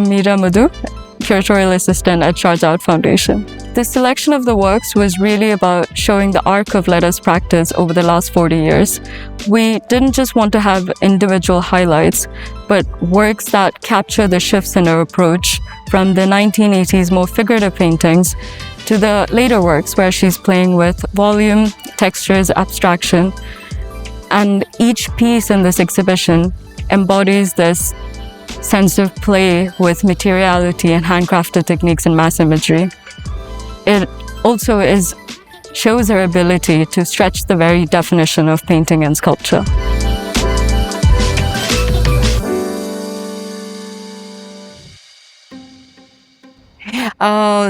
I'm Meera Madhu, curatorial assistant at Sharjah Foundation. The selection of the works was really about showing the arc of Leda's practice over the last 40 years. We didn't just want to have individual highlights, but works that capture the shifts in her approach from the 1980s more figurative paintings to the later works where she's playing with volume, textures, abstraction. And each piece in this exhibition embodies this sense of play with materiality and handcrafted techniques and mass imagery. It also shows her ability to stretch the very definition of painting and sculpture.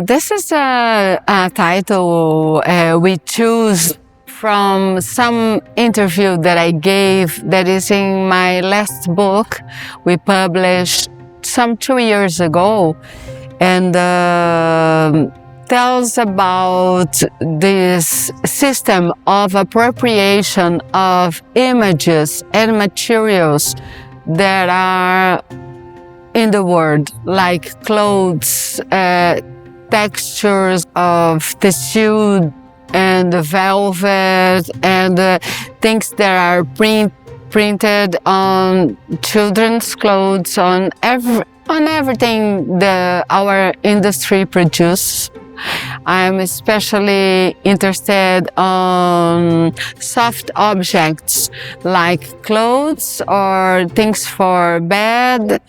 This is a title we choose from some interview that I gave that is in my last book we published some 2 years ago, and tells about this system of appropriation of images and materials that are in the world, like clothes, textures of tissue and velvet, and things that are printed on children's clothes, on everything that our industry produces. I'm especially interested on soft objects like clothes or things for bed,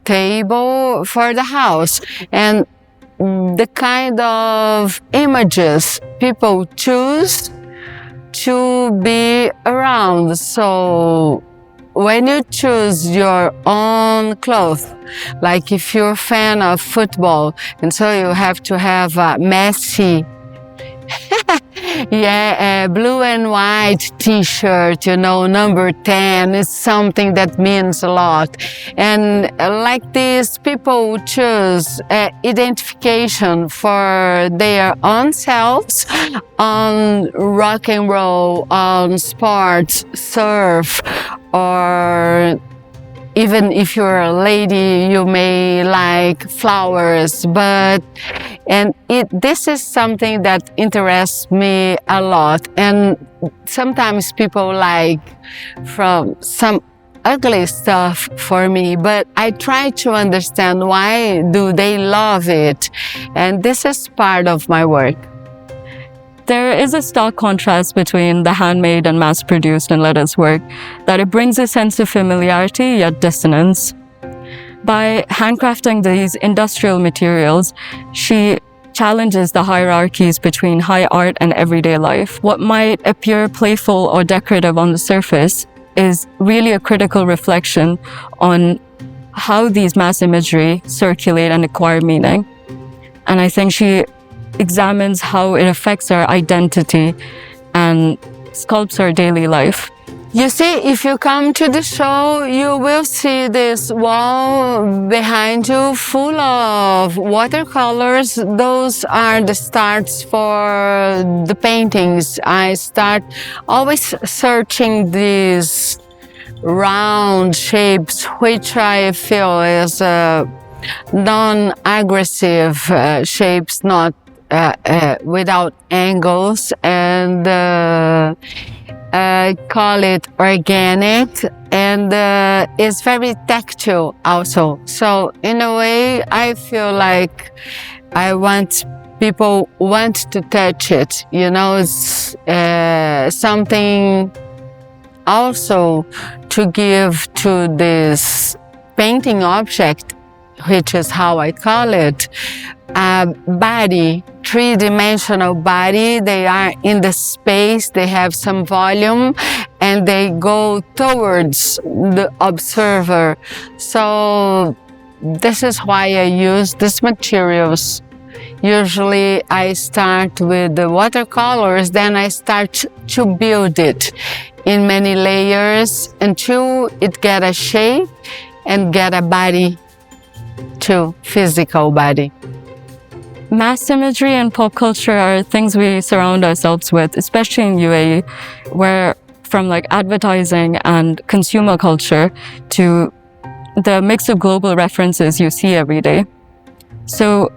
table, for the house, and the kind of images people choose to be around. So when you choose your own clothes, like if you're a fan of football, and so you have to have a messy blue and white t-shirt, number 10 is something that means a lot. And like this, people choose identification for their own selves on rock and roll, on sports, surf, or even if you're a lady, you may like flowers, this is something that interests me a lot. And sometimes people like from some ugly stuff for me, but I try to understand why do they love it. And this is part of my work. There is a stark contrast between the handmade and mass-produced in Leda's work, that it brings a sense of familiarity yet dissonance. By handcrafting these industrial materials, she challenges the hierarchies between high art and everyday life. What might appear playful or decorative on the surface is really a critical reflection on how these mass imagery circulate and acquire meaning. And I think she examines how it affects our identity and sculpts our daily life. You see, if you come to the show, you will see this wall behind you full of watercolors. Those are the starts for the paintings. I start always searching these round shapes, which I feel is non-aggressive shapes, not without angles, and call it organic, and it's very tactile also. So in a way, I feel like people want to touch it. It's something also to give to this painting object, which is how I call it, a body, three-dimensional body. They are in the space, they have some volume, and they go towards the observer. So this is why I use these materials. Usually I start with the watercolors, then I start to build it in many layers until it get a shape and get a body too, physical body. Mass imagery and pop culture are things we surround ourselves with, especially in UAE, where from like advertising and consumer culture to the mix of global references you see every day. So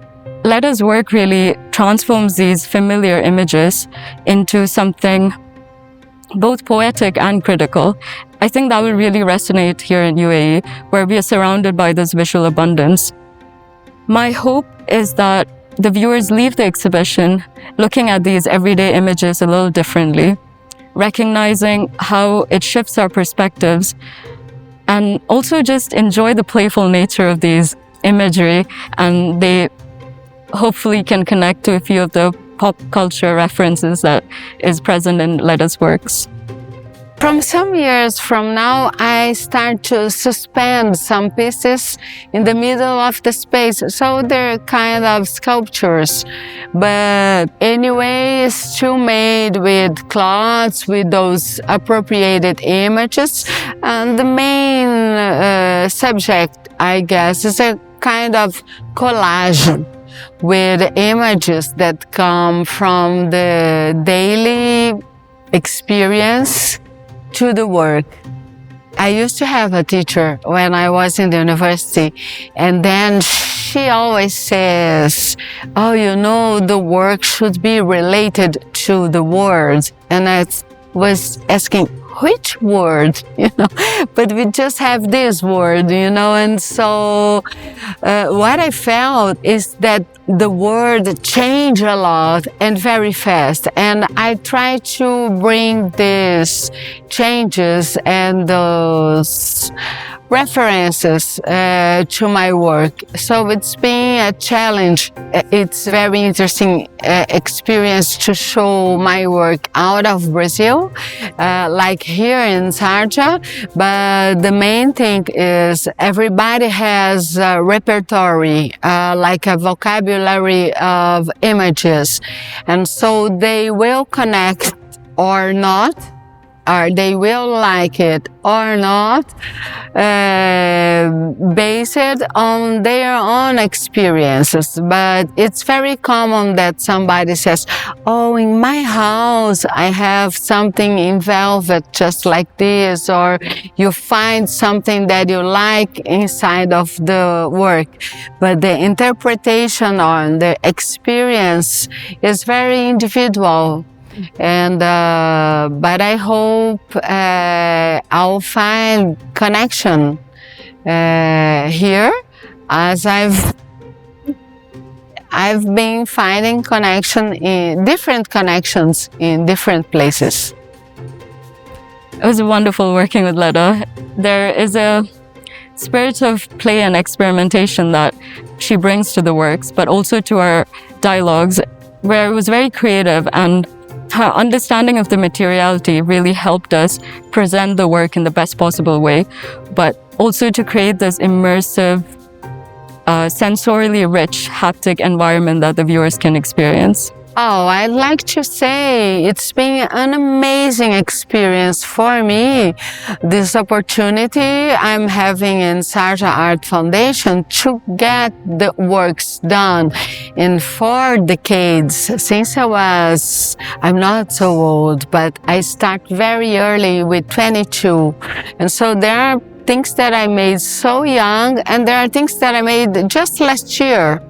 Leda's work really transforms these familiar images into something both poetic and critical. I think that will really resonate here in UAE, where we are surrounded by this visual abundance. My hope is that the viewers leave the exhibition looking at these everyday images a little differently, recognizing how it shifts our perspectives, and also just enjoy the playful nature of these imagery, and they hopefully can connect to a few of the pop culture references that is present in Leda's works. From some years from now, I start to suspend some pieces in the middle of the space. So they're kind of sculptures, but anyway, still made with cloths, with those appropriated images. And the main subject, I guess, is a kind of collage with images that come from the daily experience to the work. I used to have a teacher when I was in the university, and then she always says, oh, you know, the work should be related to the words. And I was asking, which word, you know, but we just have this word, you know, and so what I felt is that the word changed a lot and very fast, and I try to bring these changes and those references to my work. So it's been a challenge. It's very interesting experience to show my work out of Brazil, like here in Sharjah. But the main thing is everybody has a repertoire, like a vocabulary of images. And so they will connect or not, or they will like it or not, based on their own experiences. But it's very common that somebody says, oh, in my house I have something in velvet just like this, or you find something that you like inside of the work. But the interpretation or the experience is very individual. And but I hope I'll find connection here, as I've been finding different connections in different places. It was wonderful working with Leda. There is a spirit of play and experimentation that she brings to the works, but also to our dialogues, where it was very creative, and her understanding of the materiality really helped us present the work in the best possible way, but also to create this immersive, sensorially rich haptic environment that the viewers can experience. Oh, I'd like to say it's been an amazing experience for me. This opportunity I'm having in Sharjah Art Foundation to get the works done in 4 decades. Since I'm not so old, but I start very early with 22. And so there are things that I made so young, and there are things that I made just last year.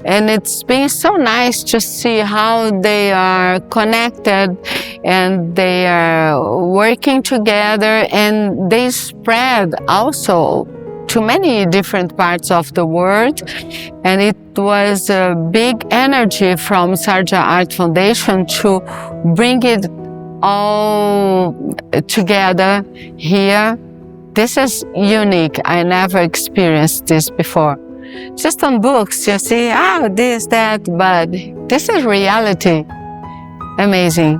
And it's been so nice to see how they are connected and they are working together, and they spread also to many different parts of the world. And it was a big energy from Sharjah Art Foundation to bring it all together here. This is unique. I never experienced this before. Just on books, you see, this, that, but this is reality. Amazing.